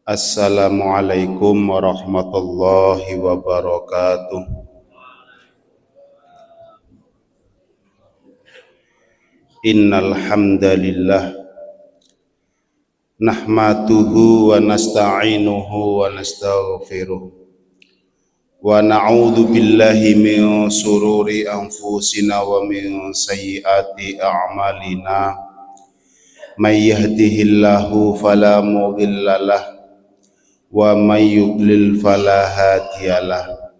Assalamualaikum warahmatullahi wabarakatuh. Innal hamdalillah nahmaduhu wa nasta'inuhu wa nastaghfiruh wa na'udzu billahi min sururi anfusina wa min sayyiati a'malina. May yahdihillahu fala mudhillalah wa may yudlil fala hadiyalah.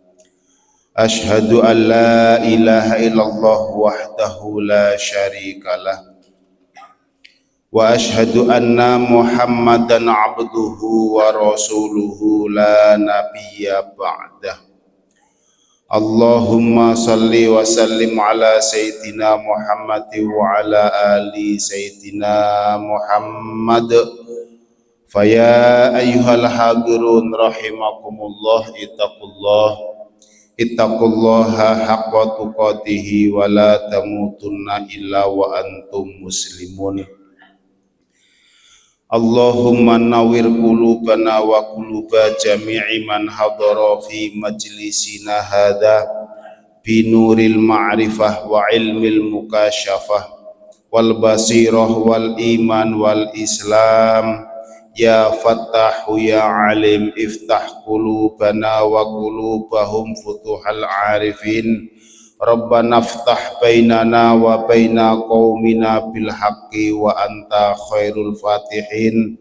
Asyhadu an la ilaha illallah wahdahu la syarikalah wa asyhadu anna Muhammadan abduhu wa rasuluhu la nabiyya ba'dah. Allahumma salli wa sallim ala sayyidina Muhammad wa ala ali sayyidina Muhammad. Faya ayyuhal hadirun rahimakumullah ittaqullaha haqqa tuqatihi wa la tamutunna illa wa antum muslimun. Allahumma nawwir qulubana wa quluba jami'i man hadara fi majlisina hadha binuril ma'rifah wa ilmil mukasyafah wal basirah wal iman wal islam. Ya Fattahu ya Alim iftah qulubana wa qulubahum futuhal arifin. Rabbana iftah bainana wa baina qaumina bil haqqi wa anta khairul fatihin.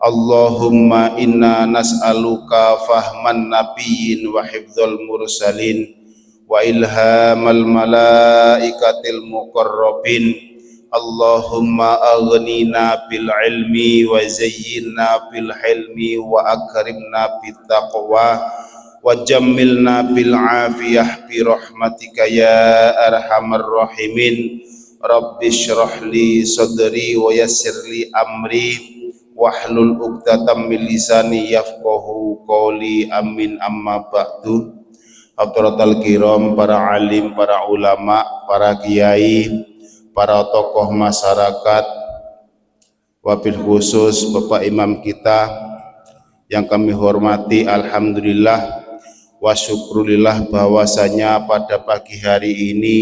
Allahumma inna nas'aluka fahman nabiyyin wa hifdzal mursalin wa ilhamal malaikatil muqarrabin. Allahumma aghnina bil ilmi wa zayyinna bil hilmi wa akrimna bit taqwa wa jammilna bil afiyah bi rahmatika ya arhamar rahimin. Rabbi shrah li sadri wa yassir li amri wahlul 'uqdatam min lisani yafqahu qawli. Amin. Amma ba'du. Hadratal kiram, para alim, para ulama, para kiai, para tokoh masyarakat, wabil khusus Bapak Imam kita yang kami hormati, alhamdulillah wa syukrulillah bahwasanya pada pagi hari ini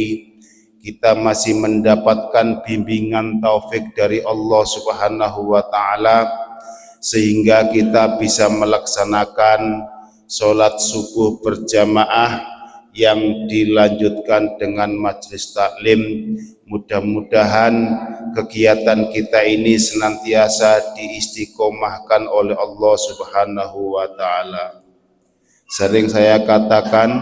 kita masih mendapatkan bimbingan taufik dari Allah Subhanahu wa taala sehingga kita bisa melaksanakan sholat subuh berjamaah yang dilanjutkan dengan majelis taklim. Mudah-mudahan kegiatan kita ini senantiasa diistiqomahkan oleh Allah Subhanahu wa taala. Sering saya katakan,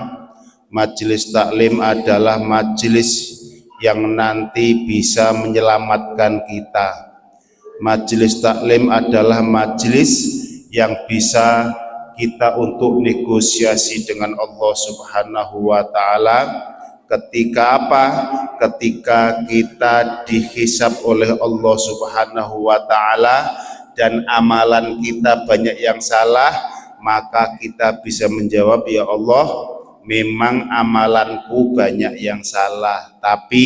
majelis taklim adalah majelis yang nanti bisa menyelamatkan kita. Majelis taklim adalah majelis yang bisa kita untuk negosiasi dengan Allah Subhanahu wa taala. Ketika apa? Ketika kita dihisab oleh Allah Subhanahu wa taala dan amalan kita banyak yang salah, maka kita bisa menjawab, ya Allah, memang amalanku banyak yang salah, tapi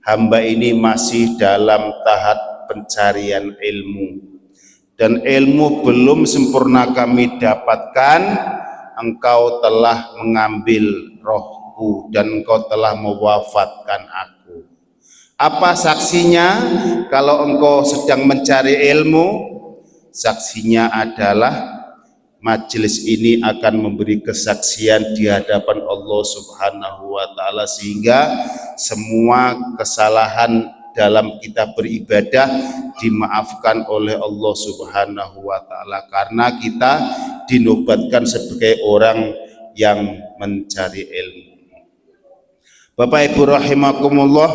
hamba ini masih dalam tahap pencarian ilmu. Dan ilmu belum sempurna kami dapatkan, engkau telah mengambil rohku dan engkau telah mewafatkan aku. Apa saksinya kalau engkau sedang mencari ilmu? Saksinya adalah majelis ini akan memberi kesaksian di hadapan Allah Subhanahu wa taala, sehingga semua kesalahan dalam kita beribadah dimaafkan oleh Allah Subhanahu wa taala karena kita dinobatkan sebagai orang yang mencari ilmu. Bapak Ibu rahimakumullah,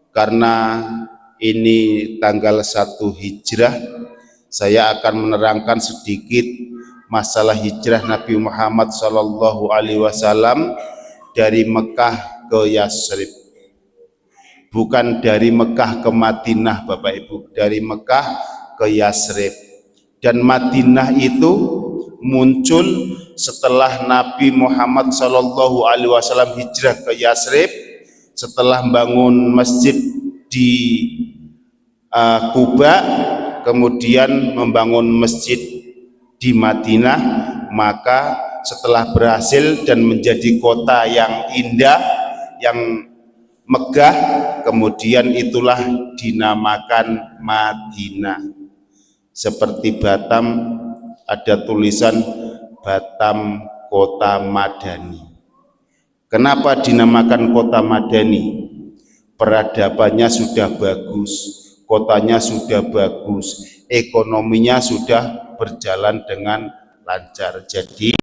karena ini tanggal 1 Hijrah, saya akan menerangkan sedikit masalah hijrah Nabi Muhammad sallallahu alaihi wasallam dari Mekah ke Yasrib. Bukan dari Mekah ke Madinah, Bapak Ibu, dari Mekah ke Yasrib. Dan Madinah itu muncul setelah Nabi Muhammad SAW hijrah ke Yasrib, setelah bangun masjid di Kuba, kemudian membangun masjid di Madinah, maka setelah berhasil dan menjadi kota yang indah, yang megah, kemudian itulah dinamakan Madinah. Seperti Batam ada tulisan Batam Kota Madani. Kenapa dinamakan Kota Madani? Peradabannya sudah bagus, kotanya sudah bagus, ekonominya sudah berjalan dengan lancar. Jadi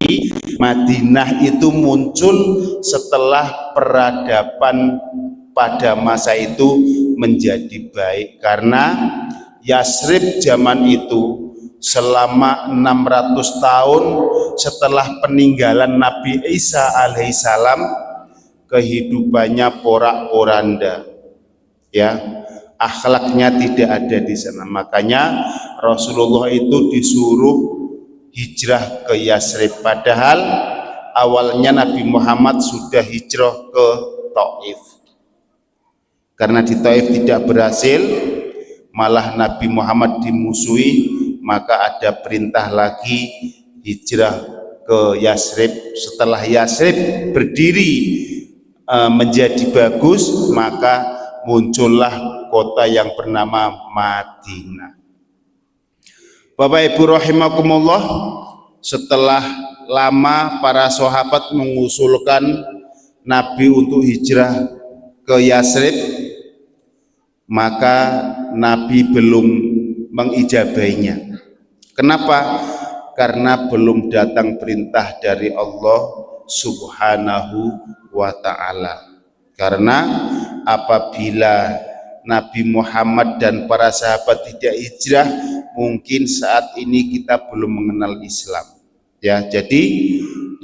Madinah itu muncul setelah peradaban pada masa itu menjadi baik, karena Yasrib zaman itu selama 600 tahun setelah peninggalan Nabi Isa alaihissalam, kehidupannya porak-poranda, ya, akhlaknya tidak ada di sana. Makanya Rasulullah itu disuruh hijrah ke Yasrib, padahal awalnya Nabi Muhammad sudah hijrah ke Taif. Karena di Taif tidak berhasil, malah Nabi Muhammad dimusuhi, maka ada perintah lagi hijrah ke Yasrib. Setelah Yasrib berdiri menjadi bagus, maka muncullah kota yang bernama Madinah. Bapak Ibu rahimakumullah, setelah lama para sahabat mengusulkan Nabi untuk hijrah ke Yasrib, maka Nabi belum mengijabainya. Kenapa? Karena belum datang perintah dari Allah Subhanahu wa ta'ala. Karena apabila Nabi Muhammad dan para sahabat tidak hijrah, mungkin saat ini kita belum mengenal Islam. Ya, jadi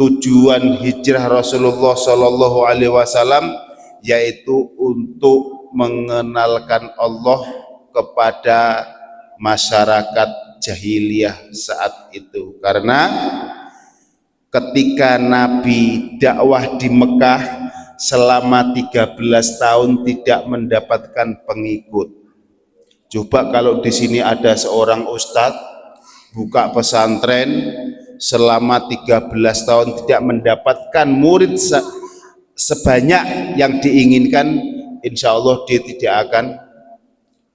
tujuan hijrah Rasulullah Shallallahu Alaihi Wasallam yaitu untuk mengenalkan Allah kepada masyarakat jahiliyah saat itu. Karena ketika Nabi dakwah di Mekah selama 13 tahun tidak mendapatkan pengikut. Coba kalau di sini ada seorang ustadz buka pesantren selama 13 tahun tidak mendapatkan murid sebanyak yang diinginkan, insya Allah dia tidak akan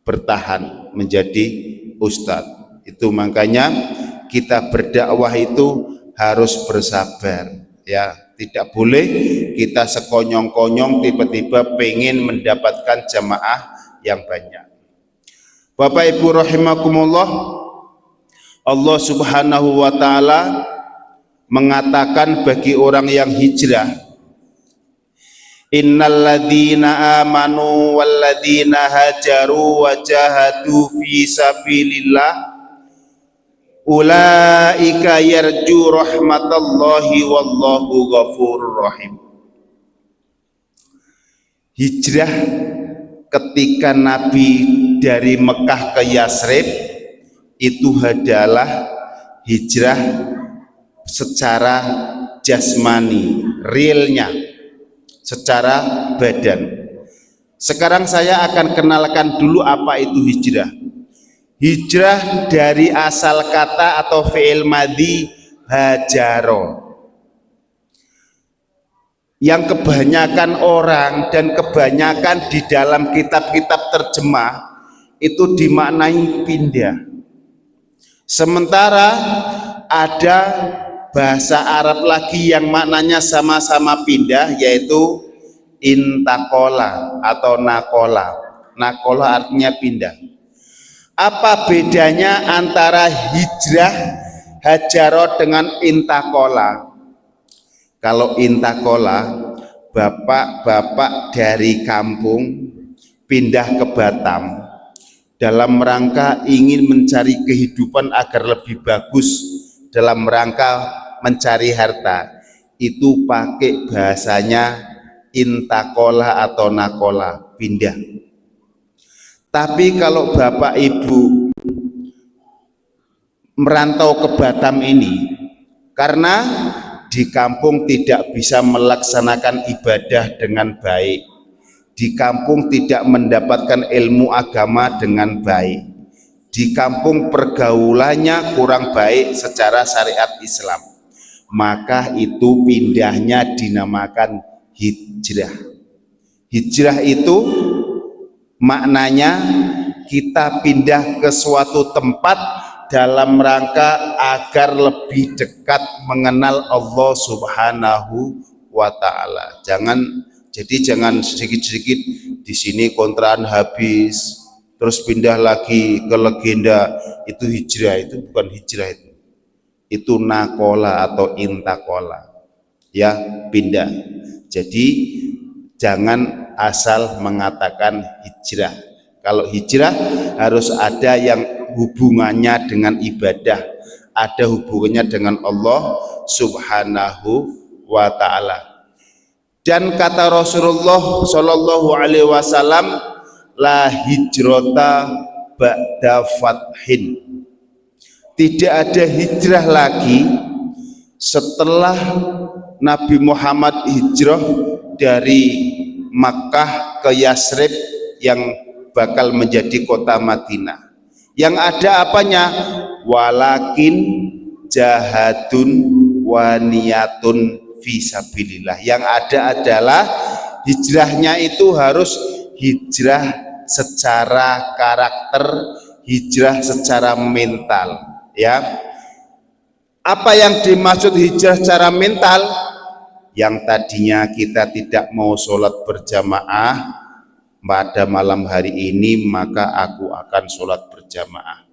bertahan menjadi ustadz. Itu makanya kita berdakwah itu harus bersabar, ya. Tidak boleh kita sekonyong-konyong tiba-tiba pengen mendapatkan jamaah yang banyak. Bapak Ibu rahimakumullah, Allah Subhanahu wa ta'ala mengatakan bagi orang yang hijrah, innalladzina amanu walladzina hajaru wa jahadu fi sabilillah ulaika yarju rahmatallahi wallahu ghafurur rahim. Hijrah ketika Nabi dari Mekah ke Yasrib itu adalah hijrah secara jasmani, realnya, secara badan. Sekarang saya akan kenalkan dulu apa itu hijrah. Hijrah dari asal kata atau fi'il madhi hajaro, yang kebanyakan orang dan kebanyakan di dalam kitab-kitab terjemah itu dimaknai pindah. Sementara ada bahasa Arab lagi yang maknanya sama-sama pindah, yaitu intakola atau nakola. Nakola artinya pindah. Apa bedanya antara hijrah hajaro dengan intakola? Kalau intakola, bapak-bapak dari kampung pindah ke Batam dalam rangka ingin mencari kehidupan agar lebih bagus, dalam rangka mencari harta, itu pakai bahasanya intakola atau nakola, pindah. Tapi kalau bapak ibu merantau ke Batam ini karena di kampung tidak bisa melaksanakan ibadah dengan baik, di kampung tidak mendapatkan ilmu agama dengan baik, di kampung pergaulannya kurang baik secara syariat Islam, maka itu pindahnya dinamakan hijrah. Hijrah itu maknanya kita pindah ke suatu tempat dalam rangka agar lebih dekat mengenal Allah Subhanahu wa Ta'ala. Jangan sedikit-sedikit di sini kontrakan habis, terus pindah lagi ke legenda. Itu hijrah, itu bukan hijrah, itu nakola atau intakola, ya, pindah. Jadi jangan asal mengatakan hijrah. Kalau hijrah harus ada yang hubungannya dengan ibadah, ada hubungannya dengan Allah Subhanahu wa Ta'ala. Dan kata Rasulullah Shallallahu Alaihi Wasallam, la hijrota ba'da fathin. Tidak ada hijrah lagi setelah Nabi Muhammad hijrah dari Makkah ke Yasrib yang bakal menjadi kota Madinah. Yang ada apanya? Walakin jahadun wa niyatun fisabilillah. Yang ada adalah hijrahnya itu harus hijrah secara karakter, hijrah secara mental, ya. Apa yang dimaksud hijrah secara mental? Yang tadinya kita tidak mau sholat berjamaah pada malam hari ini, maka aku akan sholat berjamaah.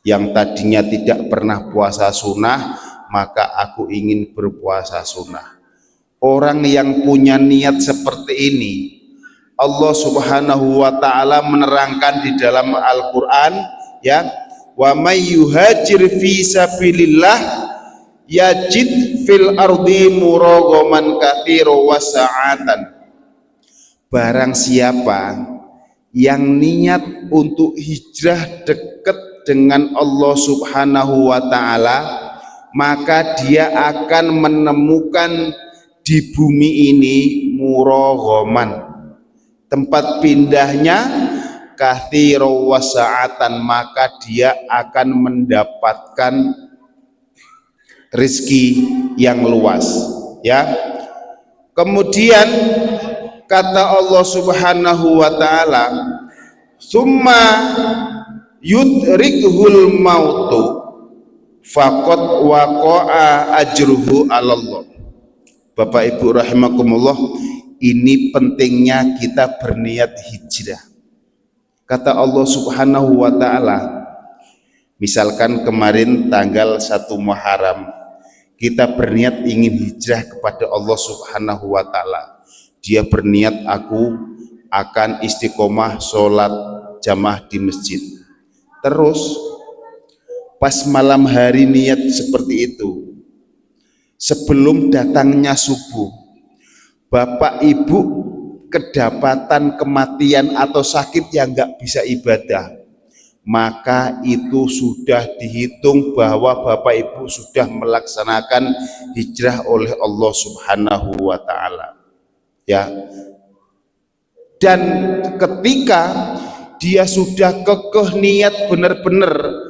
Yang tadinya tidak pernah puasa sunnah, maka aku ingin berpuasa sunnah. Orang yang punya niat seperti ini, Allah Subhanahu wa Ta'ala menerangkan di dalam Al-Quran, ya, wa may yuhajir fi sabilillah yajid fil ardi muragaman katsiran wa sa'atan. Barang siapa yang niat untuk hijrah dekat dengan Allah Subhanahu wa Ta'ala, maka dia akan menemukan di bumi ini muraghaman, tempat pindahnya, katsiran wa sa'atan, maka dia akan mendapatkan rezeki yang luas, ya. Kemudian kata Allah Subhanahu wa Ta'ala, summa yudrikhul mautu faqad waqa'a ajruhu 'alallah. Bapak Ibu rahimakumullah, ini pentingnya kita berniat hijrah. Kata Allah Subhanahu wa Ta'ala, misalkan kemarin tanggal 1 Muharram kita berniat ingin hijrah kepada Allah Subhanahu wa Ta'ala. Dia berniat, aku akan istiqomah sholat jamaah di masjid. Terus pas malam hari niat seperti itu, sebelum datangnya subuh, Bapak Ibu kedapatan kematian atau sakit yang nggak bisa ibadah, maka itu sudah dihitung bahwa Bapak Ibu sudah melaksanakan hijrah oleh Allah Subhanahu wa Ta'ala, ya. Dan ketika dia sudah kekeh niat benar-benar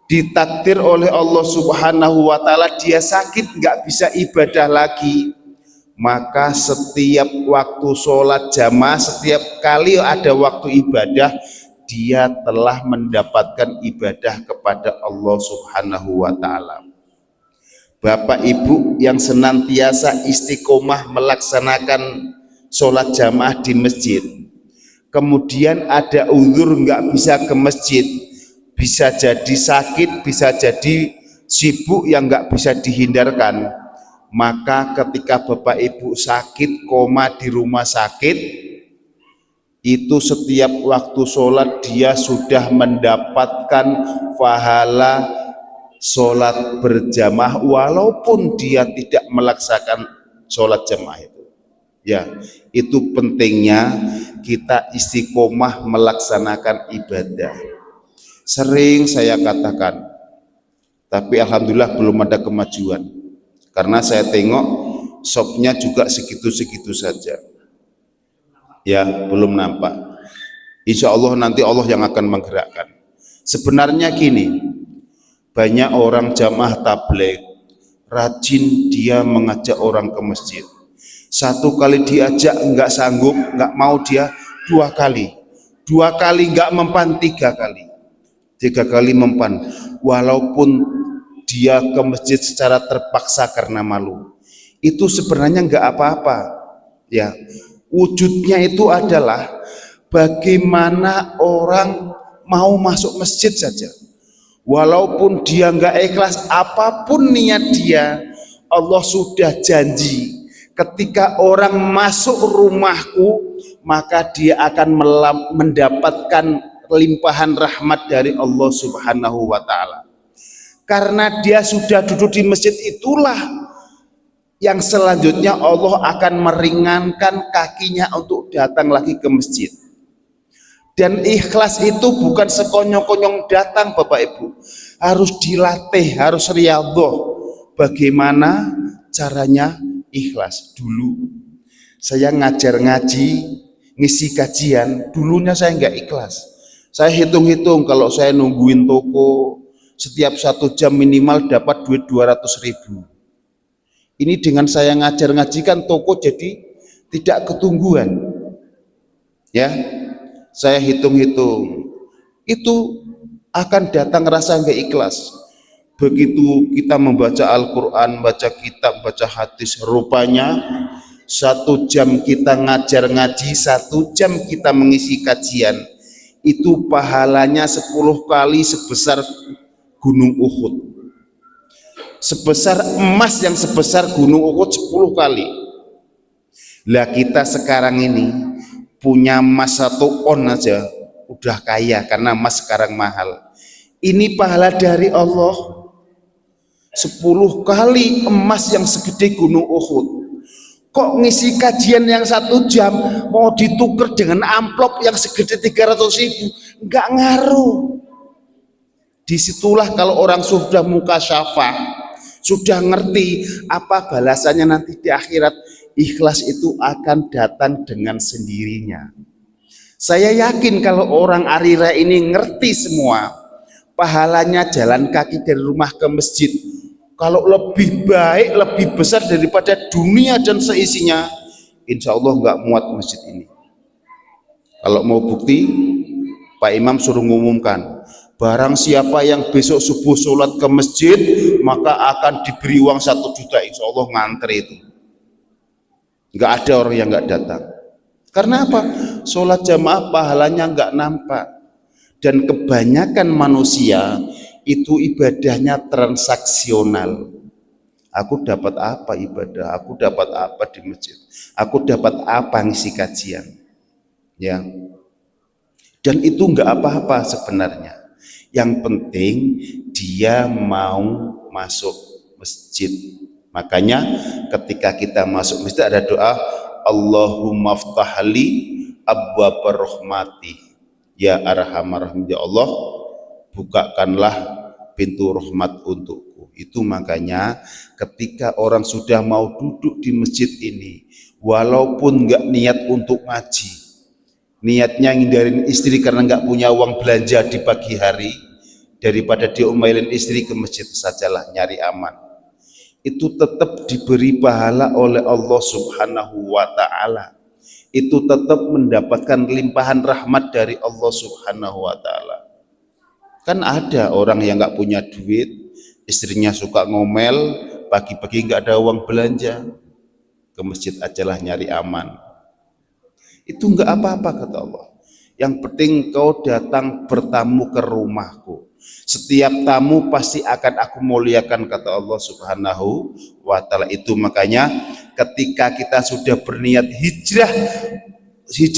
ditakdir oleh Allah Subhanahu wa Ta'ala, dia sakit nggak bisa ibadah lagi, maka setiap waktu sholat jamaah, setiap kali ada waktu ibadah, dia telah mendapatkan ibadah kepada Allah Subhanahu wa Ta'ala. Bapak Ibu yang senantiasa istiqomah melaksanakan sholat jamaah di masjid, kemudian ada uzur nggak bisa ke masjid, bisa jadi sakit, bisa jadi sibuk yang nggak bisa dihindarkan, maka ketika Bapak Ibu sakit koma di rumah sakit, itu setiap waktu sholat dia sudah mendapatkan pahala sholat berjamaah walaupun dia tidak melaksanakan sholat jamaah itu, ya. Itu pentingnya kita istiqomah melaksanakan ibadah. Sering saya katakan, tapi alhamdulillah belum ada kemajuan, karena saya tengok shopnya juga segitu-segitu saja, ya, belum nampak. Insya Allah nanti Allah yang akan menggerakkan. Sebenarnya gini, banyak orang jamaah tabligh rajin dia mengajak orang ke masjid. Satu kali diajak enggak sanggup, enggak mau dia dua kali. Dua kali enggak mempan, tiga kali. Tiga kali mempan. Walaupun dia ke masjid secara terpaksa karena malu. Itu sebenarnya enggak apa-apa. Ya. Wujudnya itu adalah bagaimana orang mau masuk masjid saja. Walaupun dia enggak ikhlas, apapun niat dia, Allah sudah janji ketika orang masuk rumahku maka dia akan mendapatkan limpahan rahmat dari Allah Subhanahu wa taala. Karena dia sudah duduk di masjid, itulah yang selanjutnya Allah akan meringankan kakinya untuk datang lagi ke masjid. Dan ikhlas itu bukan sekonyong-konyong datang Bapak Ibu, harus dilatih, harus riyadhah. Bagaimana caranya ikhlas? Dulu saya ngajar ngaji, ngisi kajian, dulunya saya nggak ikhlas. Saya hitung-hitung kalau saya nungguin toko setiap 1 jam minimal dapat duit 200.000. Ini dengan saya ngajar ngaji kan toko jadi tidak ketungguan. Ya, saya hitung-hitung, itu akan datang rasa nggak ikhlas. Begitu kita membaca Al-Quran, baca kitab, baca hadis, rupanya 1 jam kita ngajar ngaji, 1 jam kita mengisi kajian, itu pahalanya 10 kali sebesar gunung Uhud, sebesar emas yang sebesar gunung Uhud 10 kali. Lah kita sekarang ini punya emas 1 on aja udah kaya karena emas sekarang mahal. Ini pahala dari Allah 10 kali emas yang segede gunung Uhud. Kok ngisi kajian yang 1 jam mau ditukar dengan amplop yang segede 300.000? Enggak ngaruh. Disitulah kalau orang sudah mukasyafah, sudah ngerti apa balasannya nanti di akhirat, ikhlas itu akan datang dengan sendirinya. Saya yakin kalau orang Arira ini ngerti semua, pahalanya jalan kaki dari rumah ke masjid kalau lebih baik, lebih besar daripada dunia dan seisinya, insya Allah nggak muat masjid ini. Kalau mau bukti, Pak Imam suruh ngumumkan, barang siapa yang besok subuh sholat ke masjid maka akan diberi uang 1 juta, insya Allah ngantri itu. Nggak ada orang yang nggak datang. Karena apa? Sholat jamaah pahalanya nggak nampak. Dan kebanyakan manusia itu ibadahnya transaksional. Aku dapat apa ibadah? Aku dapat apa di masjid? Aku dapat apa ngisi kajian? Ya. Dan itu nggak apa-apa sebenarnya. Yang penting dia mau masuk masjid. Makanya ketika kita masuk masjid ada doa, Allahumma ftahli abwabar rahmati ya arhamar rahim, ya Allah bukakanlah pintu rahmat untukku. Itu makanya ketika orang sudah mau duduk di masjid ini, walaupun nggak niat untuk ngaji, niatnya ngindarin istri karena nggak punya uang belanja di pagi hari, daripada diomelin istri, ke masjid sajalah nyari aman, itu tetap diberi pahala oleh Allah Subhanahu wa ta'ala. Itu tetap mendapatkan limpahan rahmat dari Allah Subhanahu wa ta'ala. Kan ada orang yang nggak punya duit, istrinya suka ngomel, pagi-pagi nggak ada uang belanja, ke masjid ajalah nyari aman. Itu nggak apa-apa kata Allah. Yang penting kau datang bertamu ke rumahku. Setiap tamu pasti akan aku muliakan kata Allah Subhanahu wa ta'ala. Itu makanya ketika kita sudah berniat hijrah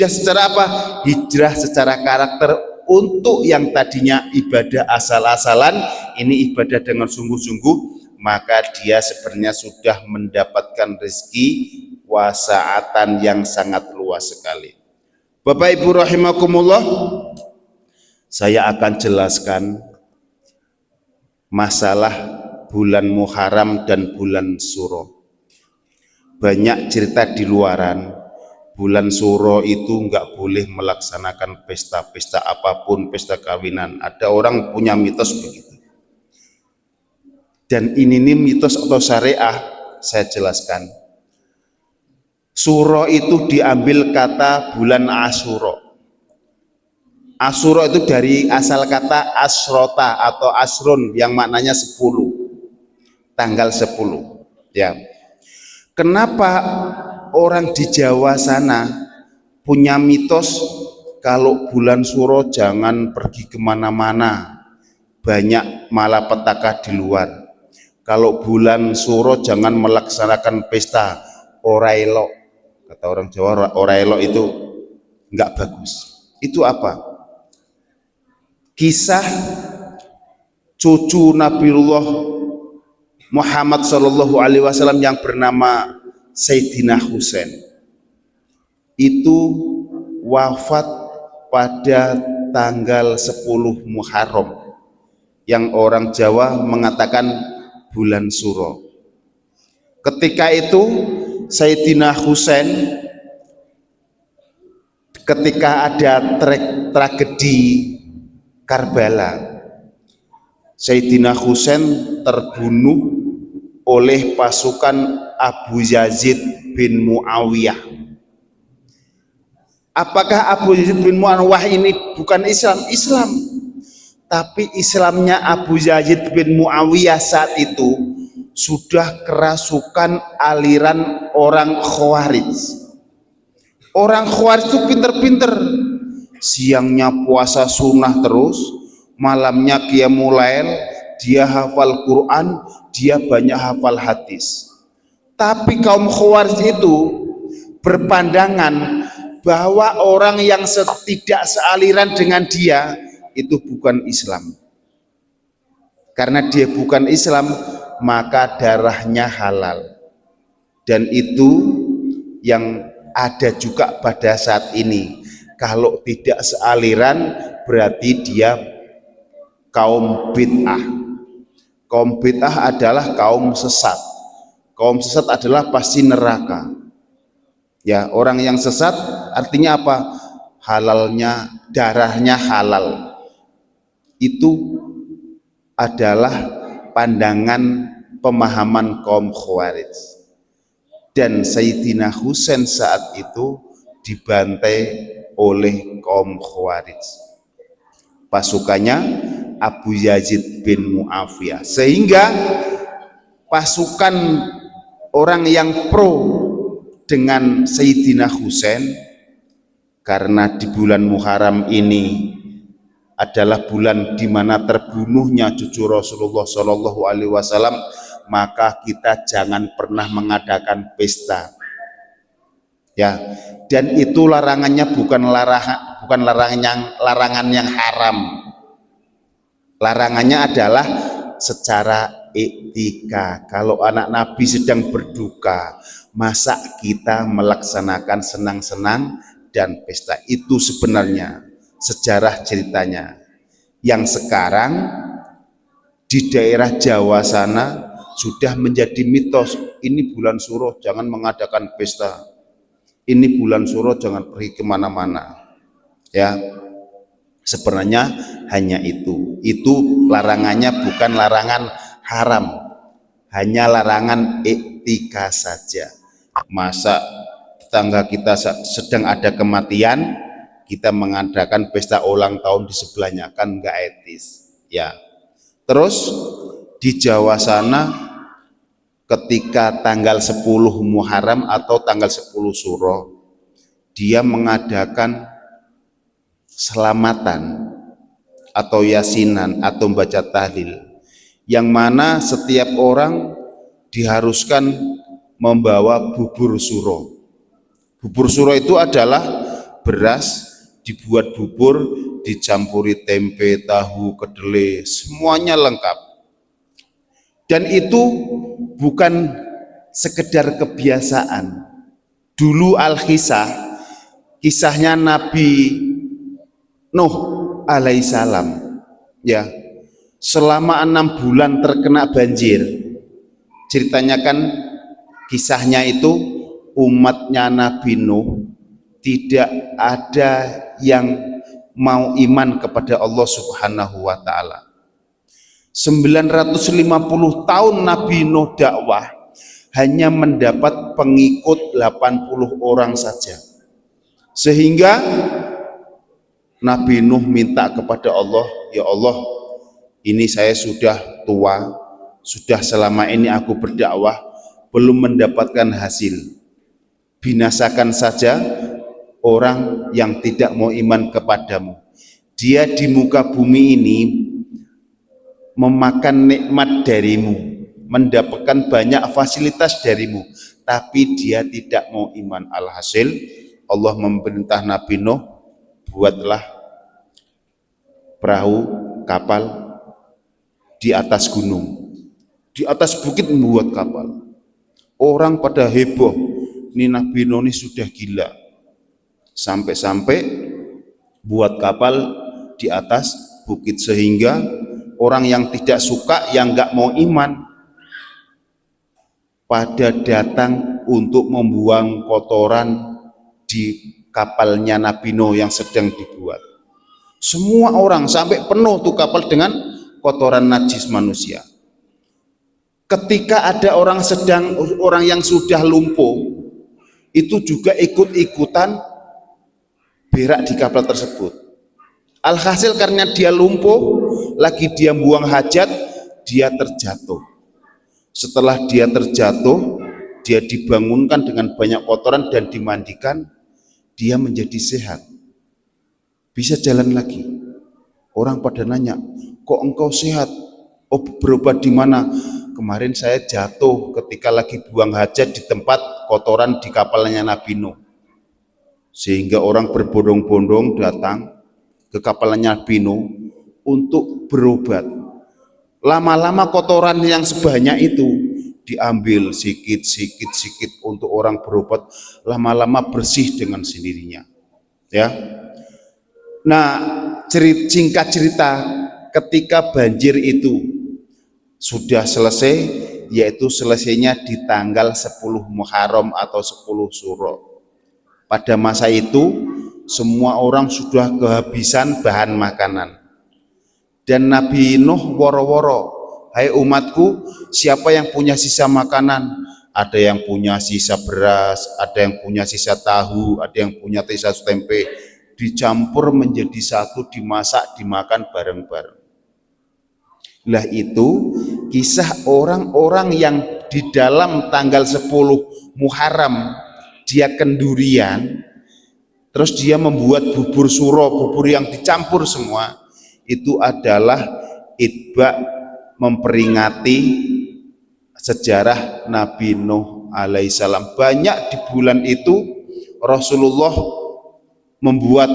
secara apa? Hijrah secara karakter, untuk yang tadinya ibadah asal-asalan, ini ibadah dengan sungguh-sungguh, maka dia sebenarnya sudah mendapatkan rezeki wasaatan yang sangat luas sekali. Bapak Ibu rahimakumullah, saya akan jelaskan masalah bulan Muharram dan bulan Suro. Banyak cerita di luaran, bulan Suro itu nggak boleh melaksanakan pesta-pesta apapun, pesta kawinan. Ada orang punya mitos begitu. Dan ini nih mitos atau syariah, saya jelaskan. Suro itu diambil kata bulan Asyura. Asyura itu dari asal kata asrota atau asrun yang maknanya 10, tanggal 10. Ya. Kenapa orang di Jawa sana punya mitos kalau bulan Suro jangan pergi kemana-mana, banyak malapetaka di luar. Kalau bulan Suro jangan melaksanakan pesta, ora elok. Kata orang Jawa, ora elok itu enggak bagus. Itu apa? Kisah cucu Nabiullah Muhammad Shallallahu Alaihi Wasallam yang bernama Sayyidina Husain itu wafat pada tanggal 10 Muharram yang orang Jawa mengatakan bulan Suro. Ketika itu Sayyidina Husain ketika ada tragedi Karbala, Sayyidina Husain terbunuh oleh pasukan Abu Yazid bin Muawiyah. Apakah Abu Yazid bin Muawiyah ini bukan Islam? Islam. Tapi Islamnya Abu Yazid bin Muawiyah saat itu sudah kerasukan aliran orang Khawarij. Orang Khawarij itu pinter-pinter. Siangnya puasa sunnah terus, malamnya qiyamul lail, dia hafal Quran, dia banyak hafal hadis. Tapi kaum Khawarij itu berpandangan bahwa orang yang tidak sealiran dengan dia itu bukan Islam. Karena dia bukan Islam, maka darahnya halal. Dan itu yang ada juga pada saat ini. Kalau tidak sealiran berarti dia kaum bid'ah. Kaum bid'ah adalah kaum sesat. Kaum sesat adalah pasti neraka. Ya, orang yang sesat artinya apa? Halalnya, darahnya halal. Itu adalah pandangan pemahaman kaum Khawarij. Dan Sayyidina Husain saat itu dibantai oleh kaum Khawarij. Pasukannya Abu Yazid bin Muawiyah. Sehingga pasukan orang yang pro dengan Sayyidina Husain, karena di bulan Muharram ini adalah bulan di mana terbunuhnya cucu Rasulullah Shallallahu Alaihi Wasallam, maka kita jangan pernah mengadakan pesta. Ya, dan itu larangannya bukan larangan yang haram. Larangannya adalah secara etika. Kalau anak Nabi sedang berduka, masa kita melaksanakan senang-senang dan pesta? Itu sebenarnya sejarah ceritanya. Yang sekarang di daerah Jawa sana sudah menjadi mitos. Ini bulan Suro jangan mengadakan pesta. Ini bulan Suro jangan pergi kemana-mana. Ya, sebenarnya hanya itu. Itu larangannya bukan larangan haram, hanya larangan etika saja. Masa tetangga kita sedang ada kematian, kita mengadakan pesta ulang tahun di sebelahnya, kan nggak etis. Ya. Terus di Jawa sana ketika tanggal 10 Muharram atau tanggal 10 Suro, dia mengadakan selamatan atau yasinan atau baca tahlil, yang mana setiap orang diharuskan membawa bubur suro. Bubur suro itu adalah beras dibuat bubur, dicampuri tempe, tahu, kedelai, semuanya lengkap. Dan itu bukan sekedar kebiasaan. Dulu kisahnya Nabi Nuh alaihissalam, ya, selama 6 bulan terkena banjir. Ceritanya kan kisahnya itu umatnya Nabi Nuh tidak ada yang mau iman kepada Allah Subhanahu wa taala. 950 tahun Nabi Nuh dakwah hanya mendapat pengikut 80 orang saja. Sehingga Nabi Nuh minta kepada Allah, ya Allah, ini saya sudah tua, sudah selama ini aku berdakwah, belum mendapatkan hasil. Binasakan saja orang yang tidak mau iman kepadamu. Dia di muka bumi ini memakan nikmat darimu, mendapatkan banyak fasilitas darimu, tapi dia tidak mau iman. Alhasil Allah memerintah Nabi Nuh, buatlah perahu kapal di atas gunung, di atas bukit membuat kapal. Orang pada heboh, ini Nabi Nuh ini sudah gila, sampai-sampai buat kapal di atas bukit, sehingga orang yang tidak suka, yang nggak mau iman, pada datang untuk membuang kotoran di kapalnya Nabi Nuh yang sedang dibuat. Semua orang sampai penuh tuh kapal dengan kotoran najis manusia. Ketika ada orang yang sudah lumpuh, itu juga ikut-ikutan berak di kapal tersebut. Alhasil karena dia lumpuh, lagi dia buang hajat, dia terjatuh. Setelah dia terjatuh, dia dibangunkan dengan banyak kotoran dan dimandikan, dia menjadi sehat, bisa jalan lagi. Orang pada nanya, kok engkau sehat? Oh, berobat di mana? Kemarin saya jatuh ketika lagi buang hajat di tempat kotoran di kapalnya Nabi Nuh. Sehingga orang berbondong-bondong datang ke kapalnya Nabi Nuh untuk berobat. Lama-lama kotoran yang sebanyak itu diambil sikit untuk orang berobat, lama-lama bersih dengan sendirinya. Ya. Nah, singkat cerita, ketika banjir itu sudah selesai, yaitu selesainya di tanggal 10 Muharram atau 10 Syuro. Pada masa itu semua orang sudah kehabisan bahan makanan. Dan Nabi Nuh woro-woro, hai umatku, siapa yang punya sisa makanan? Ada yang punya sisa beras, ada yang punya sisa tahu, ada yang punya sisa tempe, dicampur menjadi satu, dimasak, dimakan bareng-bareng. Lah itu kisah orang-orang yang di dalam tanggal 10 Muharram dia kendurian, terus dia membuat bubur suro, bubur yang dicampur semua. Itu adalah itba, memperingati sejarah Nabi Nuh alaihissalam. Banyak di bulan itu Rasulullah membuat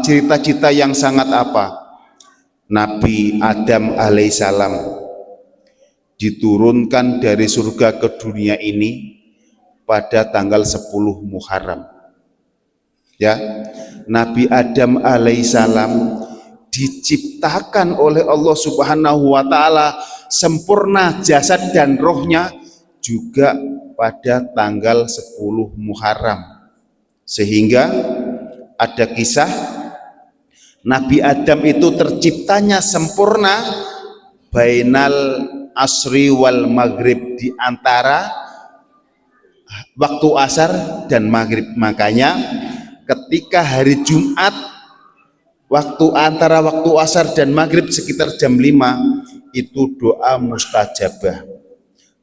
cerita-cerita yang sangat apa? Nabi Adam alaihissalam diturunkan dari surga ke dunia ini pada tanggal 10 Muharram. Ya, Nabi Adam alaihissalam diciptakan oleh Allah Subhanahu wa taala sempurna jasad dan rohnya juga pada tanggal 10 Muharram. Sehingga ada kisah Nabi Adam itu terciptanya sempurna bainal asri wal maghrib, di antara waktu asar dan maghrib. Makanya ketika hari Jumat, antara waktu asar dan maghrib sekitar jam 5, itu doa mustajabah.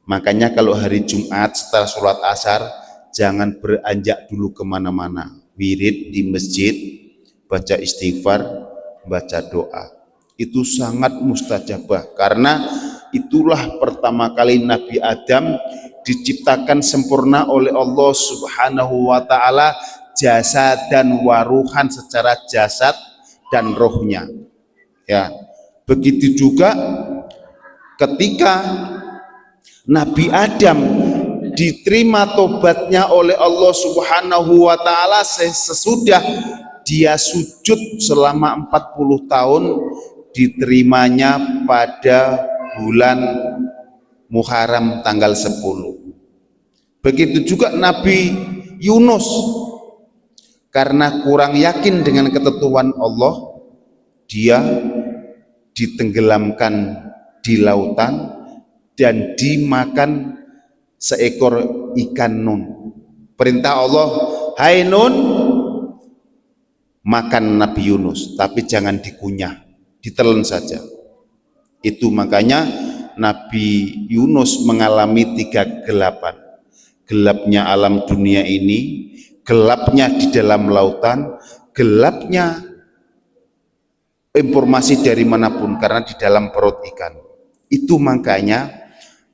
Makanya kalau hari Jumat setelah sholat asar, jangan beranjak dulu kemana-mana, wirid di masjid, baca istighfar, baca doa. Itu sangat mustajabah, karena itulah pertama kali Nabi Adam diciptakan sempurna oleh Allah Subhanahu wa ta'ala, jasad dan waruhan, secara jasad dan rohnya. Ya, begitu juga ketika Nabi Adam diterima tobatnya oleh Allah Subhanahu wa ta'ala sesudah dia sujud selama 40 tahun, diterimanya pada bulan Muharram tanggal 10. Begitu juga Nabi Yunus Karena kurang yakin dengan ketentuan Allah, dia ditenggelamkan di lautan dan dimakan seekor ikan nun. Perintah Allah, hai Nun, makan Nabi Yunus, tapi jangan dikunyah, ditelan saja. Itu makanya Nabi Yunus mengalami 3 kegelapan. Gelapnya alam dunia ini, gelapnya di dalam lautan, gelapnya informasi dari manapun karena di dalam perut ikan. Itu makanya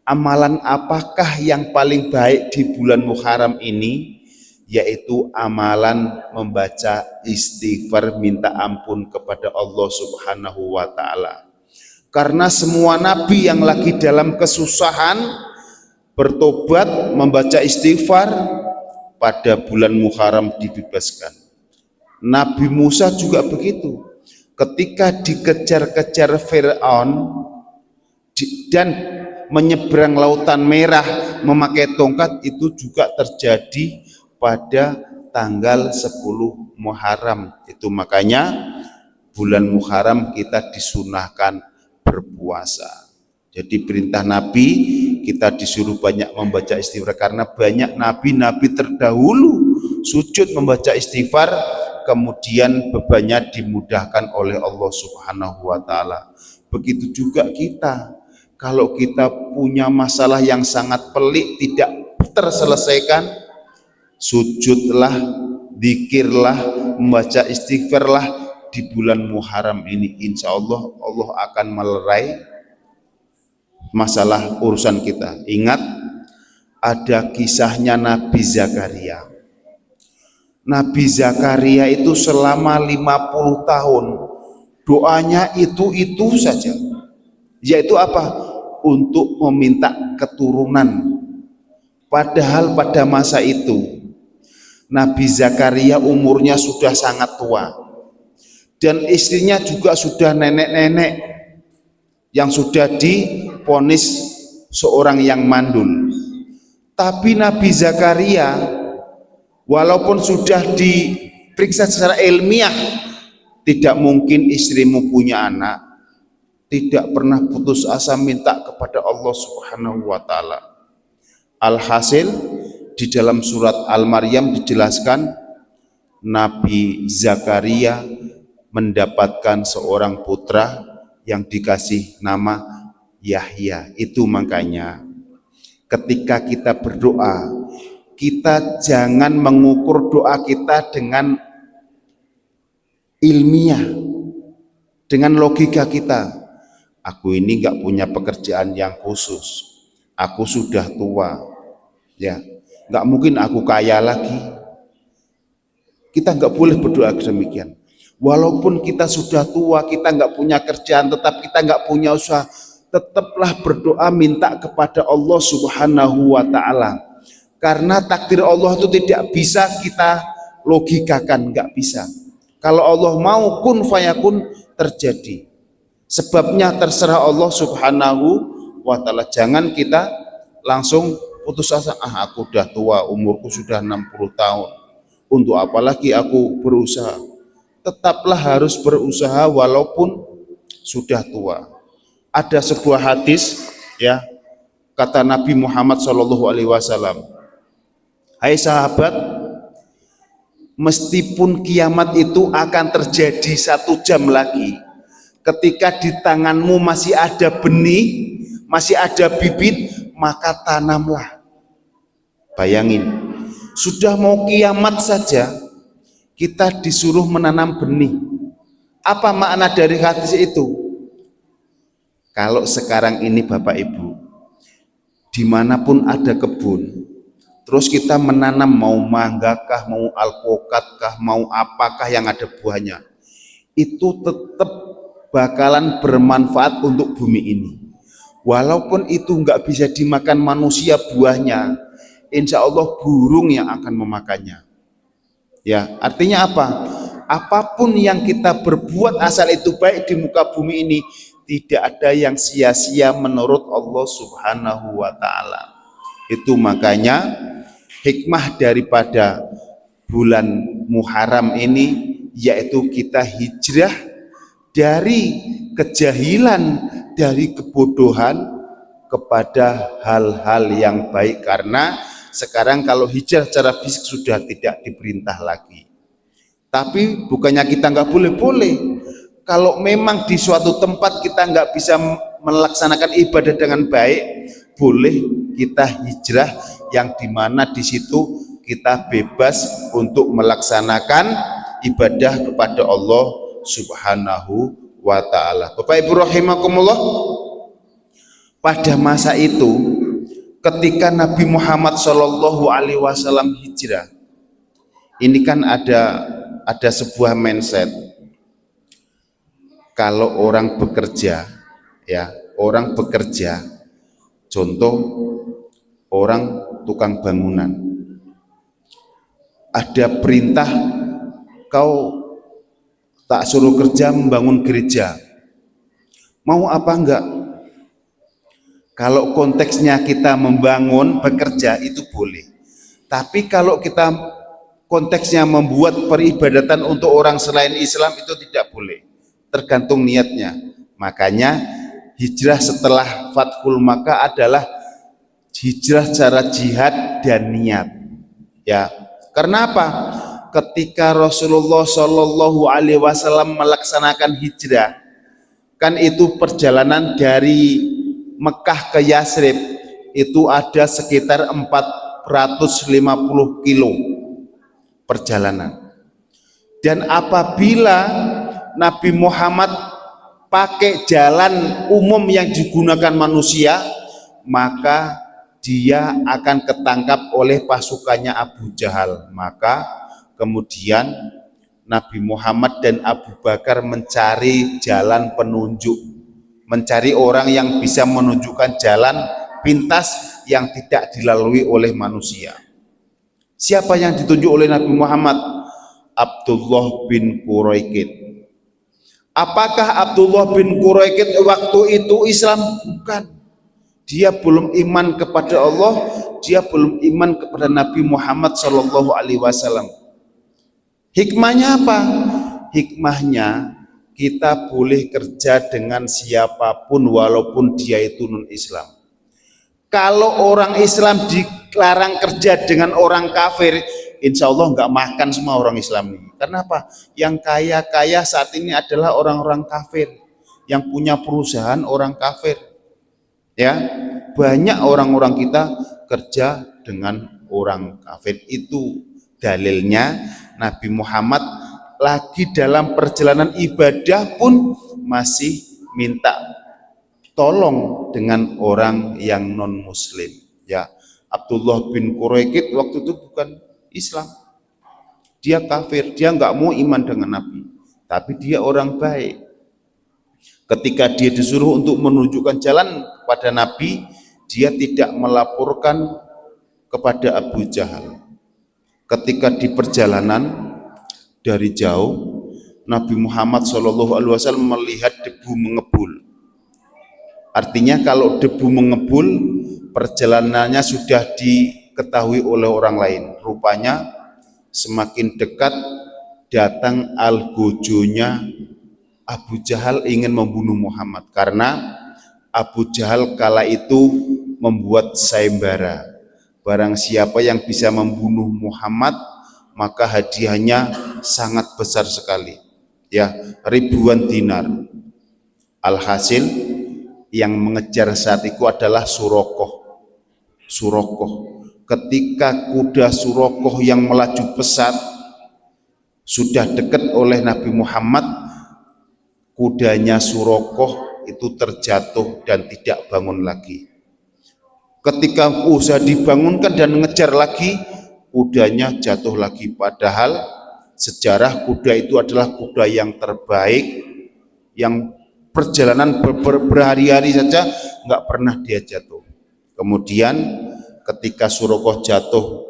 amalan apakah yang paling baik di bulan Muharram ini? Yaitu amalan membaca istighfar, minta ampun kepada Allah Subhanahu wa ta'ala. Karena semua nabi yang lagi dalam kesusahan bertobat, membaca istighfar, pada bulan Muharram dibebaskan. Nabi Musa juga begitu. Ketika dikejar-kejar Fir'aun dan menyeberang lautan merah memakai tongkat, itu juga terjadi pada tanggal 10 Muharram. Itu makanya bulan Muharram kita disunahkan berpuasa. Jadi perintah Nabi, kita disuruh banyak membaca istighfar karena banyak nabi-nabi terdahulu sujud membaca istighfar, kemudian bebannya dimudahkan oleh Allah Subhanahu wa ta'ala. Begitu juga kita, kalau kita punya masalah yang sangat pelik tidak terselesaikan, sujudlah, zikirlah, membaca istighfarlah di bulan Muharram ini. Insya Allah Allah akan melerai masalah urusan kita. Ingat, ada kisahnya Nabi Zakaria. Nabi Zakaria itu selama 50 tahun doanya itu saja, yaitu apa? Untuk meminta keturunan. Padahal pada masa itu Nabi Zakaria umurnya sudah sangat tua dan istrinya juga sudah nenek-nenek yang sudah divonis seorang yang mandul. Tapi Nabi Zakaria walaupun sudah diperiksa secara ilmiah, tidak mungkin istrimu punya anak, tidak pernah putus asa minta kepada Allah Subhanahu wa ta'ala. Alhasil di dalam surat Al-Maryam dijelaskan Nabi Zakaria mendapatkan seorang putra yang dikasih nama Yahya. Itu makanya ketika kita berdoa, kita jangan mengukur doa kita dengan ilmiah, dengan logika kita. Aku ini nggak punya pekerjaan yang khusus, aku sudah tua, ya nggak mungkin aku kaya lagi. Kita nggak boleh berdoa demikian. Walaupun kita sudah tua, kita nggak punya kerjaan, tetap kita nggak punya usaha, tetaplah berdoa minta kepada Allah Subhanahu wa ta'ala. Karena takdir Allah itu tidak bisa kita logikakan, nggak bisa. Kalau Allah mau kun fayakun, terjadi. Sebabnya terserah Allah Subhanahu wa ta'ala. Jangan kita langsung putus asa, aku udah tua, umurku sudah 60 tahun. Untuk apa lagi aku berusaha? Tetaplah harus berusaha walaupun sudah tua. Ada sebuah hadis, ya, kata Nabi Muhammad SAW, hai sahabat, meskipun kiamat itu akan terjadi 1 jam lagi, ketika di tanganmu masih ada benih, masih ada bibit, maka tanamlah. Bayangin, sudah mau kiamat saja kita disuruh menanam benih. Apa makna dari hadis itu? Kalau sekarang ini Bapak Ibu, dimanapun ada kebun, terus kita menanam mau mangga kah, mau alpukat kah, mau apakah yang ada buahnya, itu tetap bakalan bermanfaat untuk bumi ini. Walaupun itu nggak bisa dimakan manusia buahnya, insya Allah burung yang akan memakannya. Ya, artinya apa? Apapun yang kita berbuat asal itu baik di muka bumi ini, tidak ada yang sia-sia menurut Allah Subhanahu wa ta'ala. Itu makanya hikmah daripada bulan Muharram ini, yaitu kita hijrah dari kejahilan, dari kebodohan kepada hal-hal yang baik. Karena sekarang kalau hijrah secara fisik sudah tidak diperintah lagi. Tapi bukannya kita nggak boleh-boleh. Kalau memang di suatu tempat kita nggak bisa melaksanakan ibadah dengan baik, boleh kita hijrah yang dimana di situ kita bebas untuk melaksanakan ibadah kepada Allah Subhanahu wa ta'ala. Bapak Ibu rahimakumullah, pada masa itu ketika Nabi Muhammad Shallallahu Alaihi Wasallam hijrah, ini kan ada sebuah mindset. Kalau orang bekerja, ya orang bekerja, contoh orang tukang bangunan, ada perintah kau tak suruh kerja membangun gereja, mau apa enggak? Kalau konteksnya kita membangun bekerja itu boleh, tapi kalau kita konteksnya membuat peribadatan untuk orang selain Islam itu tidak boleh, tergantung niatnya. Makanya hijrah setelah Fathul Makkah adalah hijrah secara jihad dan niat, ya. Karena apa? Ketika Rasulullah Shallallahu Alaihi Wasallam melaksanakan hijrah, kan itu perjalanan dari Mekah ke Yasrib itu ada sekitar 450 kilo perjalanan. Dan apabila Nabi Muhammad pakai jalan umum yang digunakan manusia, maka dia akan ketangkap oleh pasukannya Abu Jahal. Maka kemudian Nabi Muhammad dan Abu Bakar mencari jalan penunjuk, mencari orang yang bisa menunjukkan jalan pintas yang tidak dilalui oleh manusia. Siapa yang ditunjuk oleh Nabi Muhammad? Abdullah bin Quraikid. Apakah Abdullah bin Quraikid waktu itu Islam? Bukan. Dia belum iman kepada Allah, dia belum iman kepada Nabi Muhammad Shallallahu Alaihi Wasallam. Hikmahnya apa? Hikmahnya kita boleh kerja dengan siapapun walaupun dia itu non-Islam. Kalau orang Islam dilarang kerja dengan orang kafir, insya Allah nggak makan semua orang Islam ini. Karena apa? Yang kaya-kaya saat ini adalah orang-orang kafir, yang punya perusahaan orang kafir. Ya, banyak orang-orang kita kerja dengan orang kafir. Itu dalilnya Nabi Muhammad lagi dalam perjalanan ibadah pun masih minta tolong dengan orang yang non muslim. Ya, Abdullah bin Quraikid waktu itu bukan Islam, dia kafir, dia nggak mau iman dengan Nabi, tapi dia orang baik. Ketika dia disuruh untuk menunjukkan jalan pada Nabi, dia tidak melaporkan kepada Abu Jahal. Ketika di perjalanan dari jauh, Nabi Muhammad SAW melihat debu mengebul. Artinya kalau debu mengebul, perjalanannya sudah diketahui oleh orang lain. Rupanya semakin dekat datang algojonya Abu Jahal ingin membunuh Muhammad, karena Abu Jahal kala itu membuat sayembara. Barang siapa yang bisa membunuh Muhammad, maka hadiahnya sangat besar sekali, ya, ribuan dinar. Alhasil yang mengejar saat itu adalah Surokoh. Ketika kuda Surokoh yang melaju pesat sudah dekat oleh Nabi Muhammad, kudanya Surokoh itu terjatuh dan tidak bangun lagi. Ketika usaha dibangunkan dan mengejar lagi, kudanya jatuh lagi. Padahal sejarah kuda itu adalah kuda yang terbaik, yang perjalanan berhari-hari saja nggak pernah dia jatuh. Kemudian ketika Surokoh jatuh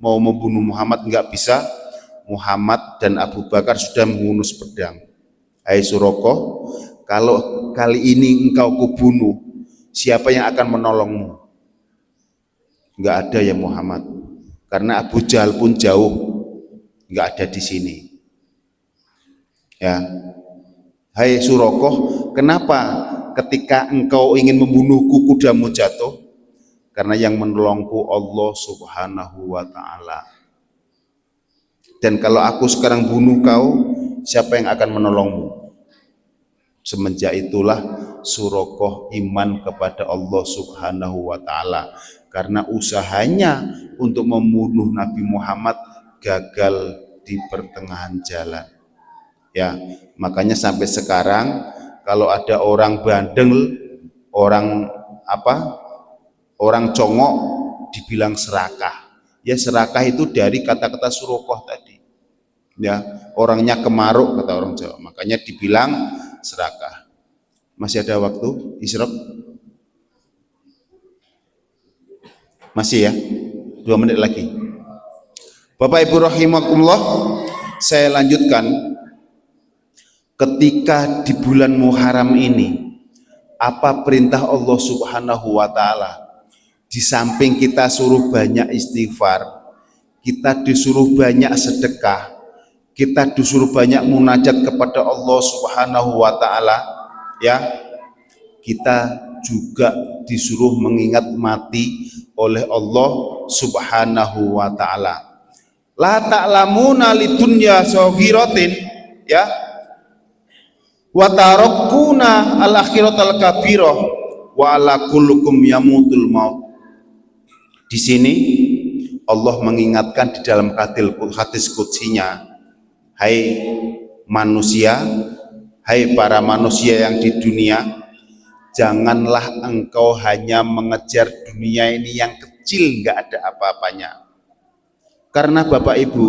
mau membunuh Muhammad, nggak bisa. Muhammad dan Abu Bakar sudah menghunus pedang. Hai Surokoh, kalau kali ini engkau kubunuh, siapa yang akan menolongmu? Enggak ada ya Muhammad, karena Abu Jahal pun jauh, nggak ada di sini. Ya, hai Surokoh, kenapa ketika engkau ingin membunuhku kudamu jatuh? Karena yang menolongku Allah Subhanahu wa Ta'ala. Dan kalau aku sekarang bunuh kau, siapa yang akan menolongmu? Semenjak itulah Surokoh iman kepada Allah Subhanahu wa Ta'ala, karena usahanya untuk membunuh Nabi Muhammad gagal di pertengahan jalan. Ya, makanya sampai sekarang kalau ada orang bandel, orang orang congok dibilang serakah. Ya, serakah itu dari kata-kata Surokoh tadi. Ya, orangnya kemaruk kata orang Jawa, makanya dibilang serakah. Masih ada waktu Isyraq? Masih ya? 2 menit lagi. Bapak Ibu rahimakumullah, saya lanjutkan. Ketika di bulan Muharram ini, apa perintah Allah Subhanahu wa Ta'ala? Di samping kita suruh banyak istighfar, kita disuruh banyak sedekah, kita disuruh banyak munajat kepada Allah Subhanahu wa Ta'ala, ya, kita juga disuruh mengingat mati oleh Allah Subhanahu wa Ta'ala. La ta'lamuna lidunya saghiratin, ya, wa tarakkuna al akhiratal kabirah wa ala kullukum yamutul maut. Di sini Allah mengingatkan di dalam hadis qudsinya, hai manusia, hai para manusia yang di dunia, janganlah engkau hanya mengejar dunia ini yang kecil, nggak ada apa-apanya. Karena Bapak Ibu,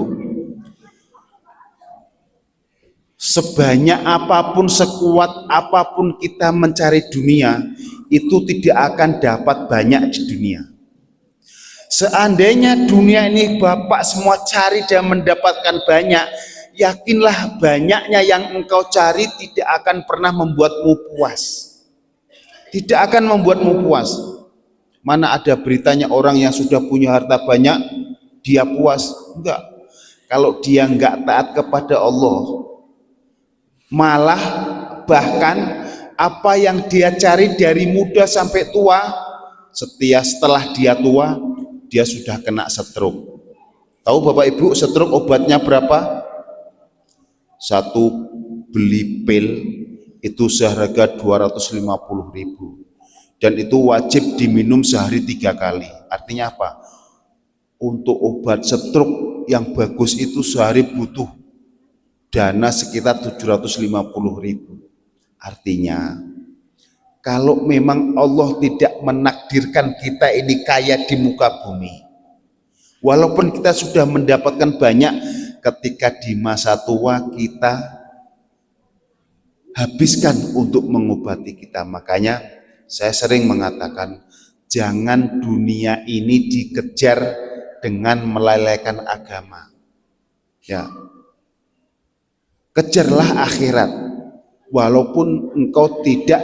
sebanyak apapun, sekuat apapun kita mencari dunia, itu tidak akan dapat banyak di dunia. Seandainya dunia ini Bapak semua cari dan mendapatkan banyak, yakinlah banyaknya yang engkau cari tidak akan pernah membuatmu puas. Tidak akan membuatmu puas. Mana ada beritanya orang yang sudah punya harta banyak, dia puas? Enggak. Kalau dia enggak taat kepada Allah, malah bahkan apa yang dia cari dari muda sampai tua, setelah dia tua, dia sudah kena stroke. Tahu Bapak Ibu stroke obatnya berapa? Satu beli pil itu seharga 250.000, dan itu wajib diminum sehari 3 kali. Artinya apa? Untuk obat stroke yang bagus itu sehari butuh dana sekitar 750.000. Artinya kalau memang Allah tidak menakdirkan kita ini kaya di muka bumi, walaupun kita sudah mendapatkan banyak, ketika di masa tua kita habiskan untuk mengobati kita. Makanya saya sering mengatakan, jangan dunia ini dikejar dengan melalaikan agama. Ya, kejarlah akhirat, walaupun engkau tidak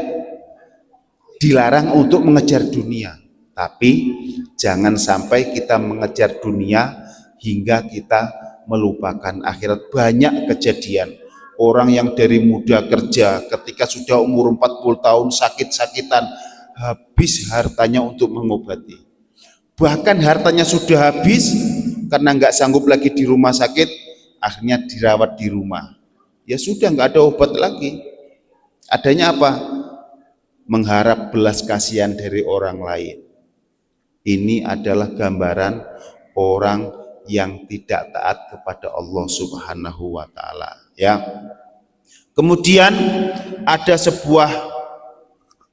dilarang untuk mengejar dunia, tapi jangan sampai kita mengejar dunia hingga kita melupakan akhirat. Banyak kejadian orang yang dari muda kerja, ketika sudah umur 40 tahun sakit-sakitan, habis hartanya untuk mengobati. Bahkan hartanya sudah habis karena nggak sanggup lagi di rumah sakit, akhirnya dirawat di rumah. Ya sudah, nggak ada obat lagi. Adanya apa? Mengharap belas kasihan dari orang lain. Ini adalah gambaran orang yang tidak taat kepada Allah Subhanahu wa Ta'ala, ya. Kemudian ada sebuah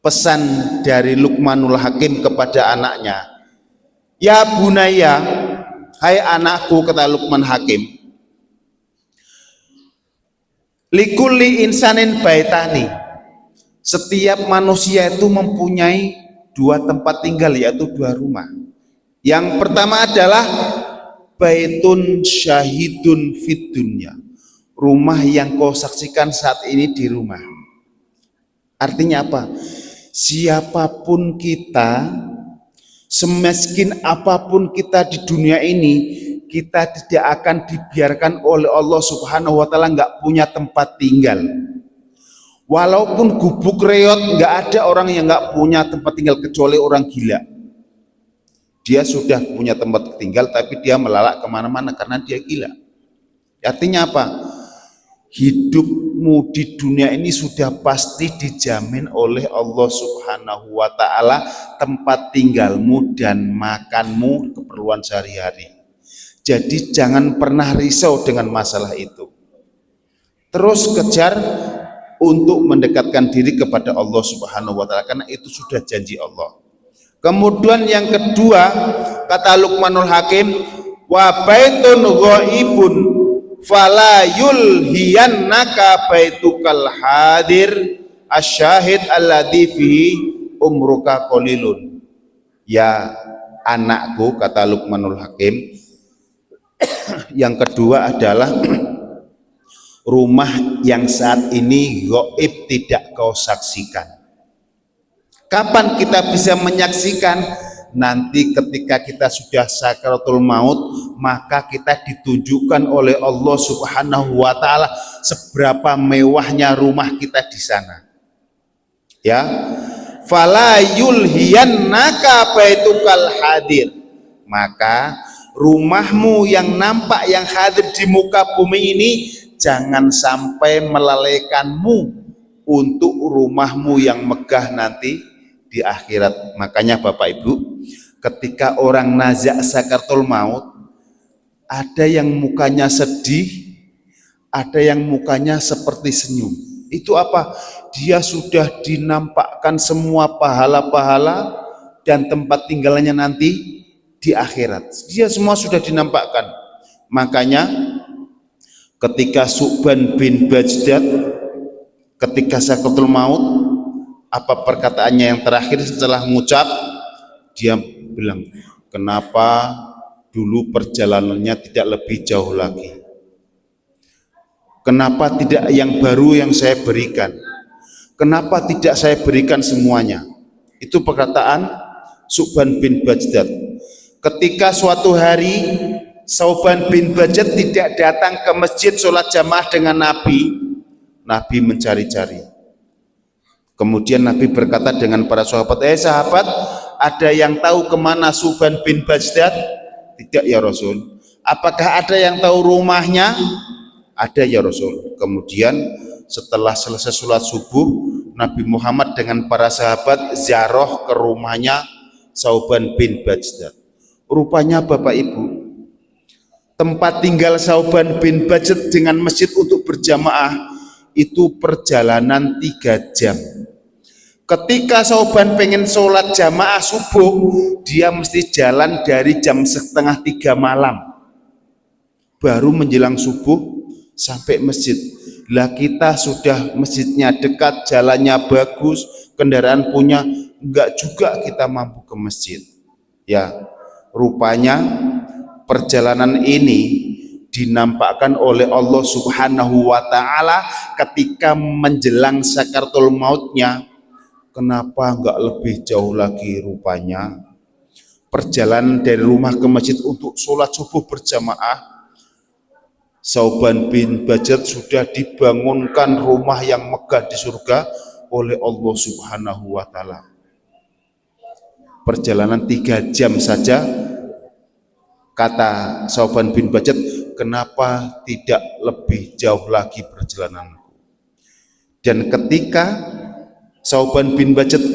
pesan dari Luqmanul Hakim kepada anaknya. Ya bunaya, hai anakku, kata Luqman Hakim, likulli insanin baitani, setiap manusia itu mempunyai 2 tempat tinggal, yaitu 2 rumah. Yang pertama adalah baitun syahidun fid dunya, rumah yang kau saksikan saat ini di rumah. Artinya apa? Siapapun kita, semiskin apapun kita di dunia ini, kita tidak akan dibiarkan oleh Allah Subhanahu wa taala nggak punya tempat tinggal. Walaupun gubuk reot, nggak ada orang yang nggak punya tempat tinggal kecuali orang gila. Dia sudah punya tempat tinggal tapi dia melalak kemana-mana karena dia gila. Artinya apa? Hidupmu di dunia ini sudah pasti dijamin oleh Allah Subhanahu wa taala, tempat tinggalmu dan makanmu, keperluan sehari-hari. Jadi jangan pernah risau dengan masalah itu. Terus kejar untuk mendekatkan diri kepada Allah Subhanahu wa taala karena itu sudah janji Allah. Kemudian yang kedua, kata Luqmanul Hakim, wa baitun ghaibun fala yulhiyannaka baitukal hadir asyahid alladzi fihi umruka qalilun. Ya anakku, kata Luqmanul Hakim, yang kedua adalah rumah yang saat ini gaib tidak kau saksikan. Kapan kita bisa menyaksikan? Nanti ketika kita sudah sakaratul maut, maka kita ditunjukkan oleh Allah Subhanahu wa taala seberapa mewahnya rumah kita di sana. Ya. Fala yulhiyannaka baitukal hadir. Maka rumahmu yang nampak yang hadir di muka bumi ini jangan sampai melalaikanmu untuk rumahmu yang megah nanti di akhirat. Makanya Bapak Ibu, ketika orang nazak sakaratul maut, ada yang mukanya sedih, ada yang mukanya seperti senyum. Itu apa? Dia sudah dinampakkan semua pahala-pahala dan tempat tinggalnya nanti di akhirat. Dia semua sudah dinampakkan. Makanya ketika Su'ban bin Bajdad ketika sakaratul maut, apa perkataannya yang terakhir setelah mengucap? Dia bilang, kenapa dulu perjalanannya tidak lebih jauh lagi? Kenapa tidak yang baru yang saya berikan? Kenapa tidak saya berikan semuanya? Itu perkataan Su'ban bin Bajdad. Ketika suatu hari Su'ban bin Bajdad tidak datang ke masjid sholat jamaah dengan Nabi, Nabi mencari-cari. Kemudian Nabi berkata dengan para sahabat, sahabat, ada yang tahu kemana Su'ban bin Bajdad? Tidak ya Rasul. Apakah ada yang tahu rumahnya? Ada ya Rasul. Kemudian setelah selesai sholat subuh, Nabi Muhammad dengan para sahabat ziarah ke rumahnya Su'ban bin Bajdad. Rupanya Bapak Ibu, tempat tinggal Su'ban bin Bajdad dengan masjid untuk berjamaah itu perjalanan 3 jam. Ketika Su'ban pengen sholat jamaah subuh, dia mesti jalan dari jam 2:30 malam baru menjelang subuh sampai masjid. Lah kita sudah masjidnya dekat, jalannya bagus, kendaraan punya, enggak juga kita mampu ke masjid. Ya, rupanya perjalanan ini dinampakkan oleh Allah Subhanahu wa taala ketika menjelang sakaratul mautnya. Kenapa enggak lebih jauh lagi rupanya? Perjalanan dari rumah ke masjid untuk sholat subuh berjamaah, Su'ban bin Bajdad sudah dibangunkan rumah yang megah di surga oleh Allah Subhanahu wa taala. Perjalanan 3 jam saja, kata Su'ban bin Bajdad, kenapa tidak lebih jauh lagi perjalananku? Dan ketika Su'ban bin Bajdad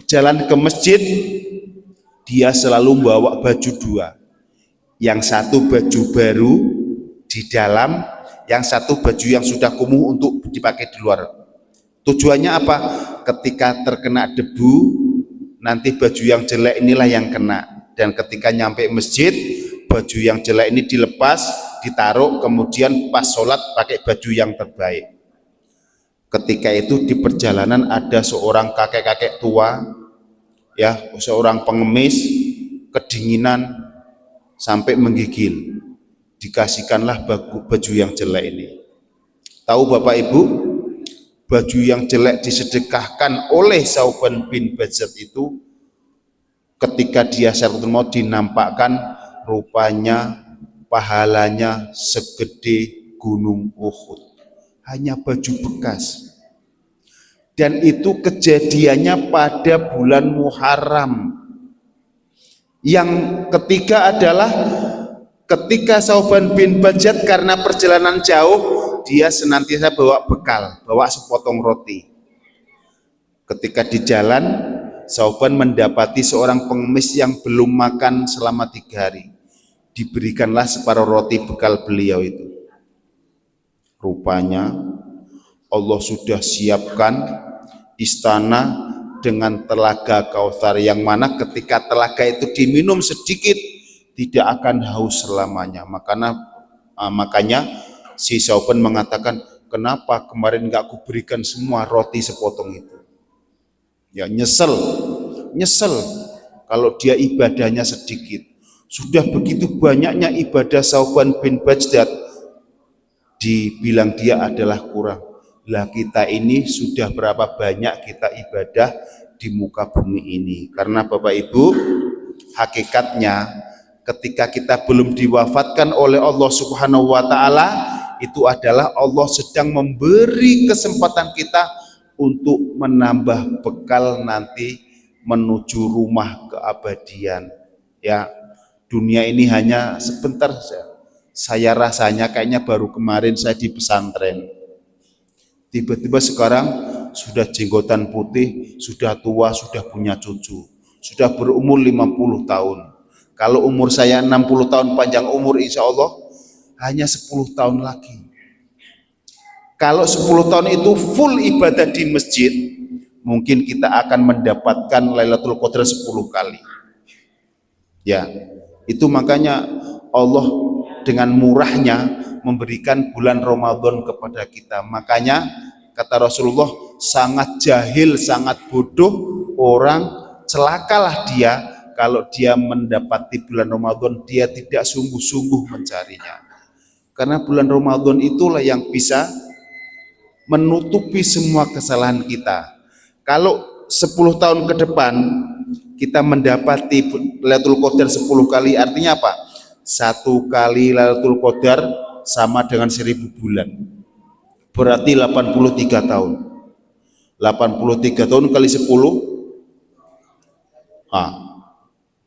jalan ke masjid, dia selalu membawa baju 2. Yang satu baju baru di dalam, yang satu baju yang sudah kumuh untuk dipakai di luar. Tujuannya apa? Ketika terkena debu, nanti baju yang jelek inilah yang kena. Dan ketika nyampe masjid, baju yang jelek ini dilepas, ditaruh, kemudian pas sholat pakai baju yang terbaik. Ketika itu di perjalanan ada seorang kakek-kakek tua, ya, seorang pengemis, kedinginan sampai menggigil. Dikasihkanlah baju yang jelek ini. Tahu Bapak Ibu, baju yang jelek disedekahkan oleh Su'ban bin Bajdad itu ketika dia sakaratul maut dinampakkan rupanya pahalanya segede gunung Uhud. Hanya baju bekas. Dan itu kejadiannya pada bulan Muharram. Yang ketiga adalah ketika Sauban bin Bajat karena perjalanan jauh, dia senantiasa bawa bekal, bawa sepotong roti. Ketika di jalan, Sauban mendapati seorang pengemis yang belum makan selama 3 hari. Diberikanlah separuh roti bekal beliau itu. Rupanya Allah sudah siapkan istana dengan telaga Kautsar, yang mana ketika telaga itu diminum sedikit tidak akan haus selamanya. Makanya si Sauban mengatakan, kenapa kemarin nggak kuberikan semua roti sepotong itu? Ya nyesel kalau dia ibadahnya sedikit. Sudah begitu banyaknya ibadah Sauban bin Bajdat, dibilang dia adalah kurang. Lah kita ini sudah berapa banyak kita ibadah di muka bumi ini. Karena Bapak Ibu, hakikatnya ketika kita belum diwafatkan oleh Allah Subhanahu wa taala, itu adalah Allah sedang memberi kesempatan kita untuk menambah bekal nanti menuju rumah keabadian. Ya, dunia ini hanya sebentar saja. Saya rasanya kayaknya baru kemarin saya di pesantren. Tiba-tiba sekarang sudah jenggotan putih, sudah tua, sudah punya cucu, sudah berumur 50 tahun. Kalau umur saya 60 tahun panjang umur, insya Allah hanya 10 tahun lagi. Kalau 10 tahun itu full ibadah di masjid, mungkin kita akan mendapatkan Lailatul Qadar 10 kali. Ya, itu makanya Allah dengan murahnya memberikan bulan Ramadan kepada kita. Makanya kata Rasulullah, sangat jahil, sangat bodoh orang, celakalah dia kalau dia mendapati bulan Ramadan dia tidak sungguh-sungguh mencarinya. Karena bulan Ramadan itulah yang bisa menutupi semua kesalahan kita. Kalau 10 tahun ke depan kita mendapati Lailatul Qadar 10 kali, artinya apa? 1 kali Lailatul Qadar sama dengan 1000 bulan, berarti 83 tahun. 83 tahun kali 10,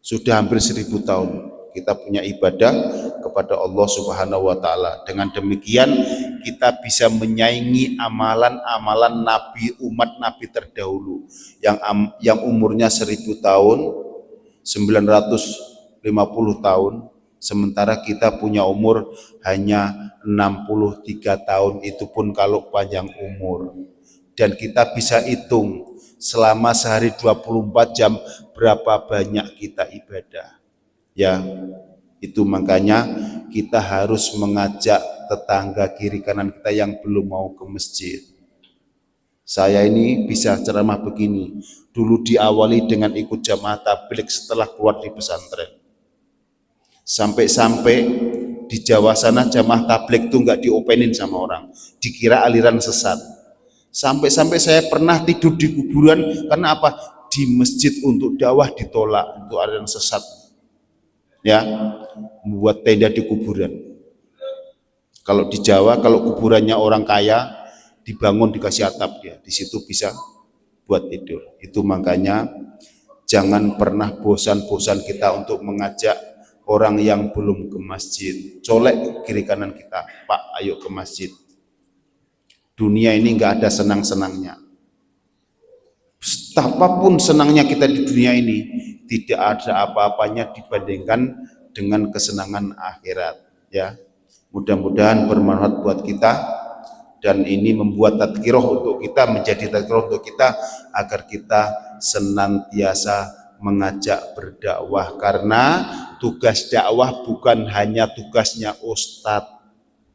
sudah hampir 1000 tahun kita punya ibadah kepada Allah Subhanahu wa taala. Dengan demikian kita bisa menyaingi amalan-amalan nabi, umat nabi terdahulu yang umurnya 1000 tahun, 950 tahun. Sementara kita punya umur hanya 63 tahun, itu pun kalau panjang umur. Dan kita bisa hitung selama sehari 24 jam berapa banyak kita ibadah. Ya, itu makanya kita harus mengajak tetangga kiri kanan kita yang belum mau ke masjid. Saya ini bisa ceramah begini, dulu diawali dengan ikut jamaah tabligh setelah keluar di pesantren. Sampai-sampai di Jawa sana jamaah tabligh itu nggak diopenin sama orang, dikira aliran sesat. Sampai-sampai saya pernah tidur di kuburan karena apa? Di masjid untuk dakwah ditolak, untuk aliran sesat. Ya, membuat tenda di kuburan. Kalau di Jawa, kalau kuburannya orang kaya, dibangun dikasih atap dia, di situ bisa buat tidur. Itu makanya jangan pernah bosan-bosan kita untuk mengajak orang yang belum ke masjid. Colek kiri kanan kita, Pak, ayo ke masjid. Dunia ini nggak ada senang-senangnya. Betapapun senangnya kita di dunia ini, tidak ada apa-apanya dibandingkan dengan kesenangan akhirat. Ya, mudah-mudahan bermanfaat buat kita, dan ini membuat tadkirah untuk kita, menjadi tadkirah untuk kita agar kita senantiasa mengajak berdakwah. Karena tugas dakwah bukan hanya tugasnya ustadz,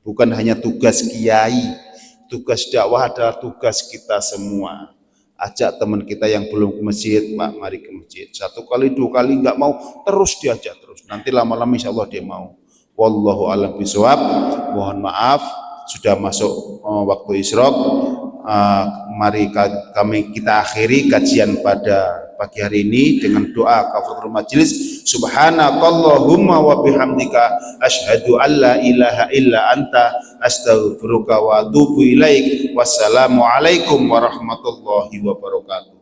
bukan hanya tugas kiai. Tugas dakwah adalah tugas kita semua. Ajak teman kita yang belum ke masjid, Pak, mari ke masjid. 1 kali, 2 kali nggak mau, terus diajak terus. Nanti lama-lama insya Allah dia mau. Wallahu a'lam bishawab. Mohon maaf sudah masuk waktu isyraq. Mari kita akhiri kajian pada pagi hari ini dengan doa kafaratul majelis. Subhanakallahumma wa bihamdika asyhadu an la ilaha illa anta astaghfiruka wa atubu ilaik. Wassalamualaikum warahmatullahi wabarakatuh.